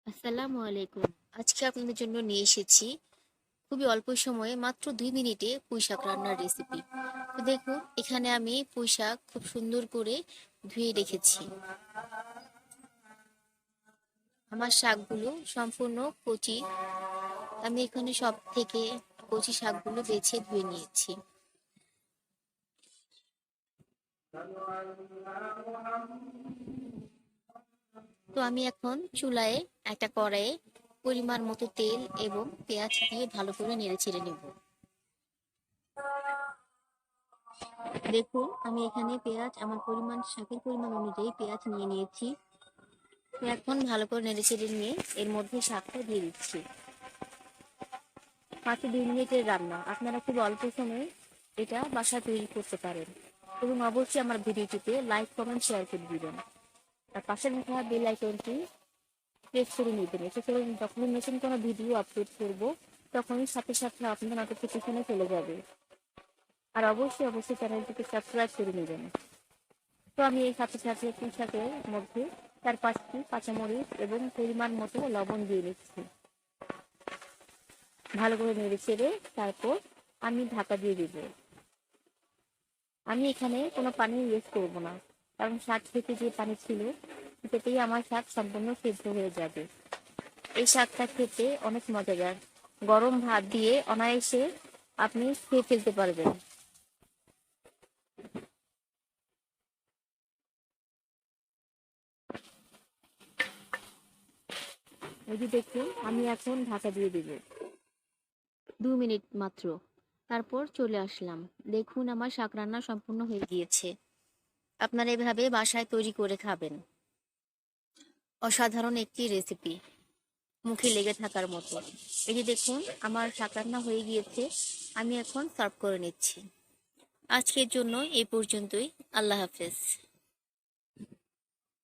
আসসালামু আলাইকুম। আজকে আপনাদের জন্য নিয়ে এসেছি খুবই অল্প সময়ে মাত্র ২ মিনিটে পুঁইশাক রান্নার রেসিপি। তো দেখুন এখানে আমি পুঁইশাক খুব সুন্দর করে ধুয়ে রেখেছি। আমার শাকগুলো সম্পূর্ণ কচি। আমি এখানে সব থেকে কচি শাকগুলো বেছে ধুয়ে নিয়েছি। তো আমি এখন চুলায় একটা কড়াইয়ে পরিমাণ মতো তেল এবং পেঁয়াজ দিয়ে ভালো করে নেড়েচেড়ে নেব। দেখুন আমি এখানে আমার শাকের পরিমাণ অনুযায়ী পেঁয়াজ নিয়ে নিয়েছি। তো এখন ভালো করে নেড়েচেড়ে নিয়ে এর মধ্যে শাকটা দিয়ে দিচ্ছি। মাত্র ২ মিনিটের রান্না, আপনারা খুব অল্প সময়ে এটা বাসায় তৈরি করতে পারেন। এবং অবশ্যই আমার ভিডিওটিতে লাইক কমেন্ট শেয়ার করে দিবেন। আর পাশে থাকা বেল আইকনটি প্রেস করে নেবেন। এতে করে যখনই নতুন কোনো ভিডিও আপলোড করব তখনই সাথে সাথে আপনার নোটিফিকেশনে চলে যাবে। আর অবশ্যই চ্যানেলটিকে সাবস্ক্রাইব করে নেবেন। তো আমি এই সাথে সাথে পুঁইশাকের মধ্যে ৪-৫টি কাঁচামরিচ এবং পরিমাণ মতো লবণ দিয়ে নিচ্ছি। ভালো করে নেড়ে চেড়ে তারপর আমি ঢাকা দিয়ে দিব। আমি এখানে কোনো পানি ইউজ করব না, কারণ শাক থেকে যে পানি ছিল সেটাতেই আমার শাক সম্পূর্ণ সেদ্ধ হয়ে যাবে। এই শাকটা খেতে অনেক মজাদার, গরম ভাত দিয়ে অনায়াসে আপনি খেয়ে ফেলতে পারবেন। এই যে দেখুন আমি এখন ঢাকা দিয়ে দিব ২ মিনিট মাত্র। তারপর চলে আসলাম। দেখুন আমার শাক রান্না সম্পূর্ণ হয়ে গিয়েছে। আপনারা এভাবে বাসায় তৈরি করে খাবেন। অসাধারণ একটি রেসিপি, মুখে লেগে থাকার মতো। এই যে দেখুন আমার শাক রান্না হয়ে গিয়েছে। আমি এখন সার্ভ করে নিচ্ছি। আজকের জন্য এই পর্যন্তই। আল্লাহ হাফেজ।